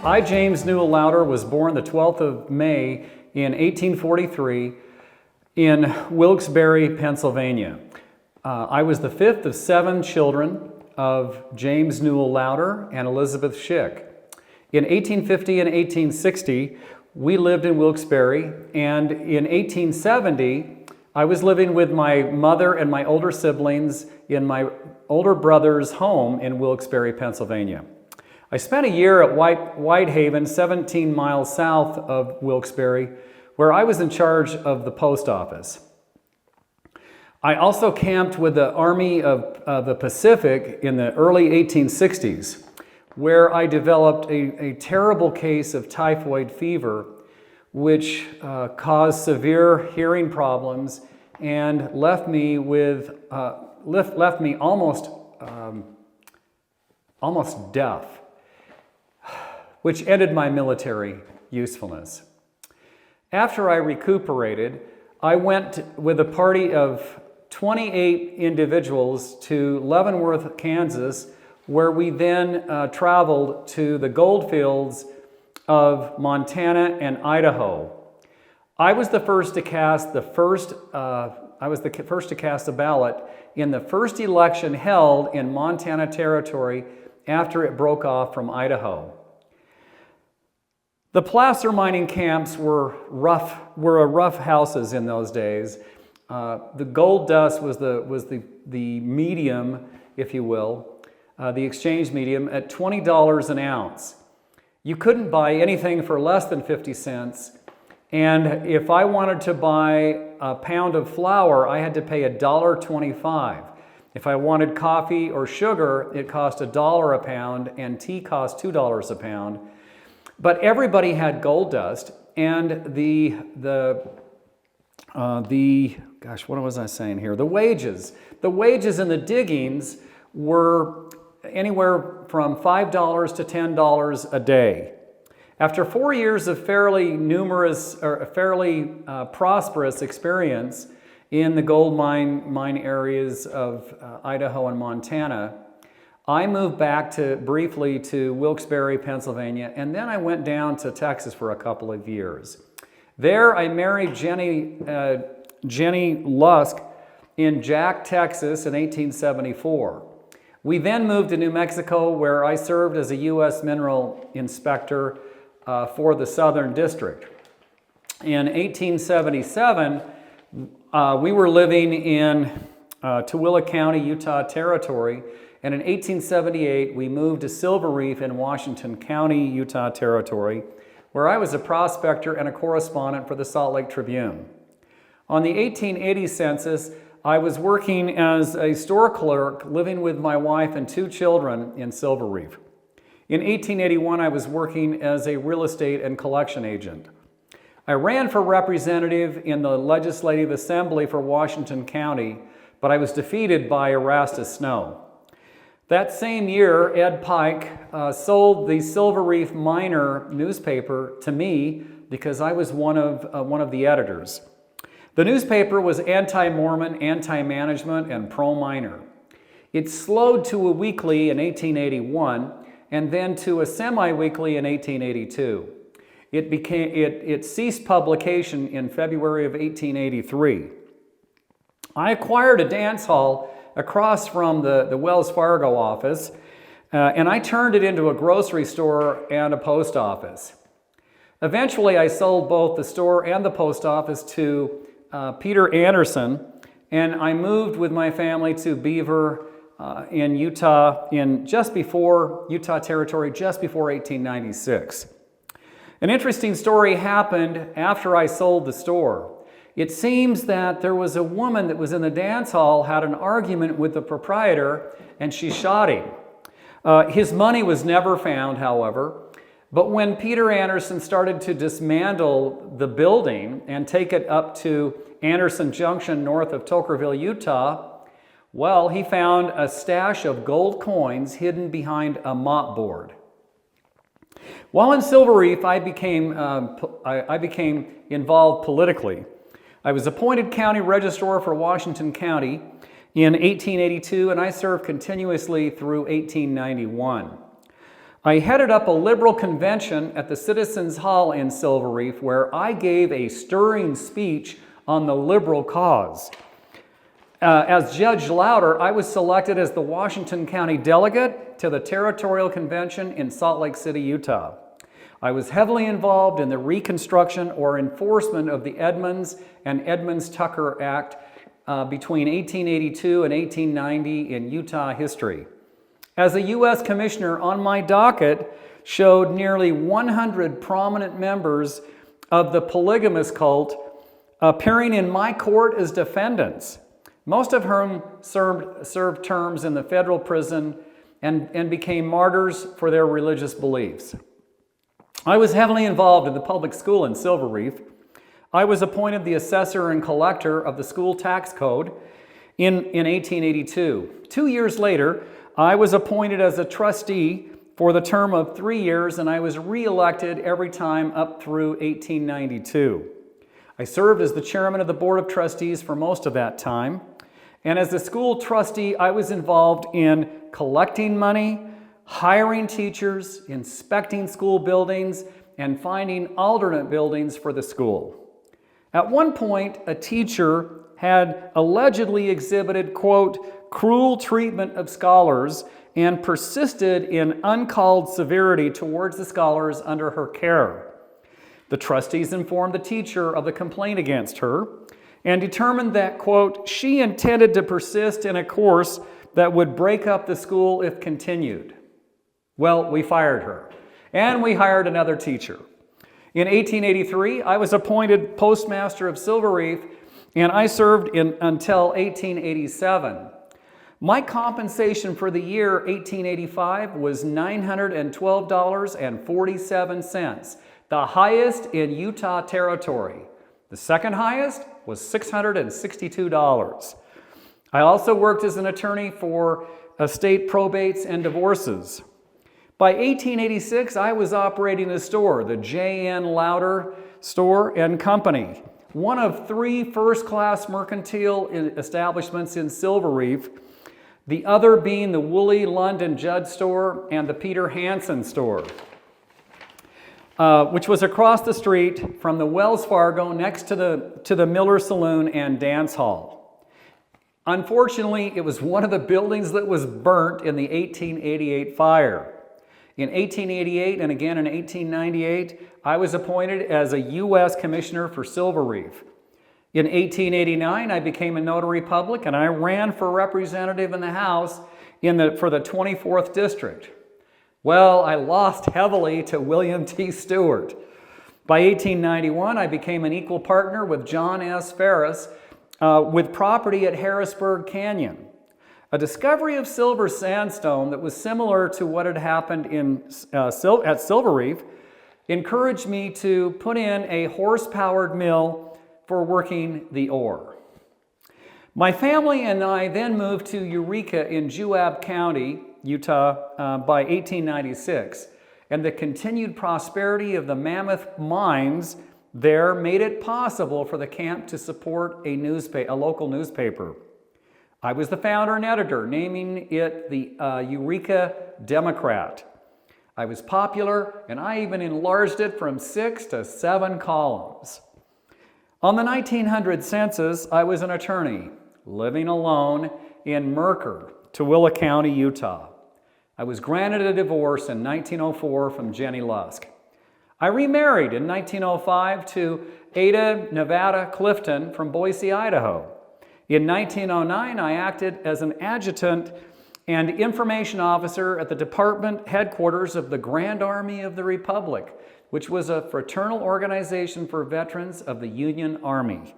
I, James Newell Louder, was born the 12th of May in 1843 in Wilkes-Barre, Pennsylvania. I was the fifth of 7 children of James Newell Louder and Elizabeth Schick. In 1850 and 1860, we lived in Wilkes-Barre, and in 1870, I was living with my mother and my older siblings in my older brother's home in Wilkes-Barre, Pennsylvania. I spent a year at Whitehaven, 17 miles south of Wilkes-Barre, where I was in charge of the post office. I also camped with the Army of the Pacific in the early 1860s, where I developed a terrible case of typhoid fever, which caused severe hearing problems and left me almost deaf, which ended my military usefulness. After I recuperated, I went with a party of 28 individuals to Leavenworth, Kansas, where we then traveled to the gold fields of Montana and Idaho. I was the first to cast a ballot in the first election held in Montana Territory after it broke off from Idaho. The placer mining camps were rough houses in those days. The gold dust was the medium, if you will, the exchange medium, at $20 an ounce. You couldn't buy anything for less than 50 cents. And if I wanted to buy a pound of flour, I had to pay $1.25. If I wanted coffee or sugar, it cost $1 a pound, and tea cost $2 a pound. But everybody had gold dust, and the what was I saying here? The wages in the diggings were anywhere from $5 to $10 a day. After 4 years of fairly prosperous experience in the gold mine areas of Idaho and Montana, I moved back briefly to Wilkes-Barre, Pennsylvania, and then I went down to Texas for a couple of years. There I married Jenny Lusk in Jack, Texas in 1874. We then moved to New Mexico, where I served as a U.S. mineral inspector for the Southern District. In 1877, we were living in Tooele County, Utah Territory, and in 1878, we moved to Silver Reef in Washington County, Utah Territory, where I was a prospector and a correspondent for the Salt Lake Tribune. On the 1880 census, I was working as a store clerk, living with my wife and 2 children in Silver Reef. In 1881, I was working as a real estate and collection agent. I ran for representative in the Legislative Assembly for Washington County, but I was defeated by Erastus Snow. That same year, Ed Pike sold the Silver Reef Miner newspaper to me because I was one of the editors. The newspaper was anti-Mormon, anti-management, and pro-miner. It slowed to a weekly in 1881 and then to a semi-weekly in 1882. It ceased publication in February of 1883. I acquired a dance hall across from the Wells Fargo office, and I turned it into a grocery store and a post office. Eventually, I sold both the store and the post office to Peter Anderson, and I moved with my family to Beaver in Utah Utah Territory just before 1896. An interesting story happened after I sold the store. It seems that there was a woman that was in the dance hall, had an argument with the proprietor, and she shot him. His money was never found, however. But when Peter Anderson started to dismantle the building and take it up to Anderson Junction north of Tokerville, Utah, well, he found a stash of gold coins hidden behind a mopboard. While in Silver Reef, I became involved politically. I was appointed county registrar for Washington County in 1882, and I served continuously through 1891. I headed up a liberal convention at the Citizens Hall in Silver Reef where I gave a stirring speech on the liberal cause. As Judge Louder, I was selected as the Washington County delegate to the Territorial Convention in Salt Lake City, Utah. I was heavily involved in the reconstruction or enforcement of the Edmunds and Edmunds-Tucker Act between 1882 and 1890 in Utah history. As a U.S. Commissioner, on my docket showed nearly 100 prominent members of the polygamous cult appearing in my court as defendants, most of whom served terms in the federal prison and became martyrs for their religious beliefs. I was heavily involved in the public school in Silver Reef. I was appointed the assessor and collector of the school tax code in 1882. 2 years later, I was appointed as a trustee for the term of 3 years, and I was re-elected every time up through 1892. I served as the chairman of the Board of Trustees for most of that time. And as a school trustee, I was involved in collecting money, hiring teachers, inspecting school buildings, and finding alternate buildings for the school. At one point, a teacher had allegedly exhibited, quote, cruel treatment of scholars and persisted in uncalled severity towards the scholars under her care. The trustees informed the teacher of the complaint against her and determined that, quote, she intended to persist in a course that would break up the school if continued. Well, we fired her, and we hired another teacher. In 1883, I was appointed postmaster of Silver Reef, and I served until 1887. My compensation for the year 1885 was $912.47, the highest in Utah territory. The second highest was $662. I also worked as an attorney for estate probates and divorces. By 1886, I was operating a store, the J.N. Louder Store and Company, one of 3 first-class mercantile establishments in Silver Reef, the other being the Woolley London Judd Store and the Peter Hansen Store, which was across the street from the Wells Fargo next to the Miller Saloon and Dance Hall. Unfortunately, it was one of the buildings that was burnt in the 1888 fire. In 1888 and again in 1898, I was appointed as a U.S. Commissioner for Silver Reef. In 1889, I became a notary public and I ran for representative in the House for the 24th District. Well, I lost heavily to William T. Stewart. By 1891, I became an equal partner with John S. Ferris with property at Harrisburg Canyon. A discovery of silver sandstone that was similar to what had happened at Silver Reef encouraged me to put in a horse-powered mill for working the ore. My family and I then moved to Eureka in Juab County, Utah, by 1896, and the continued prosperity of the Mammoth mines there made it possible for the camp to support a local newspaper. I was the founder and editor, naming it the Eureka Democrat. I was popular, and I even enlarged it from 6 to 7 columns. On the 1900 census, I was an attorney, living alone in Mercer, Tooele County, Utah. I was granted a divorce in 1904 from Jenny Lusk. I remarried in 1905 to Ada Nevada Clifton from Boise, Idaho. In 1909, I acted as an adjutant and information officer at the department headquarters of the Grand Army of the Republic, which was a fraternal organization for veterans of the Union Army.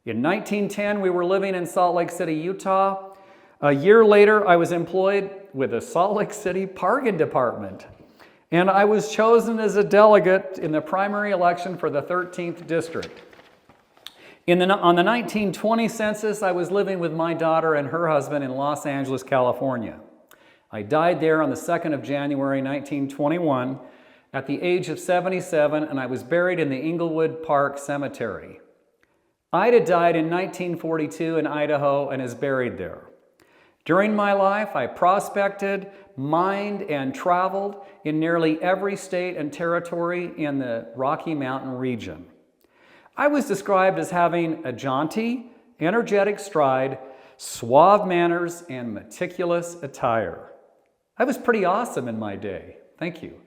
In 1910, we were living in Salt Lake City, Utah. A year later, I was employed with the Salt Lake City Parking Department, and I was chosen as a delegate in the primary election for the 13th District. On the 1920 census, I was living with my daughter and her husband in Los Angeles, California. I died there on the 2nd of January, 1921, at the age of 77, and I was buried in the Inglewood Park Cemetery. Ida died in 1942 in Idaho and is buried there. During my life, I prospected, mined, and traveled in nearly every state and territory in the Rocky Mountain region. I was described as having a jaunty, energetic stride, suave manners, and meticulous attire. I was pretty awesome in my day. Thank you.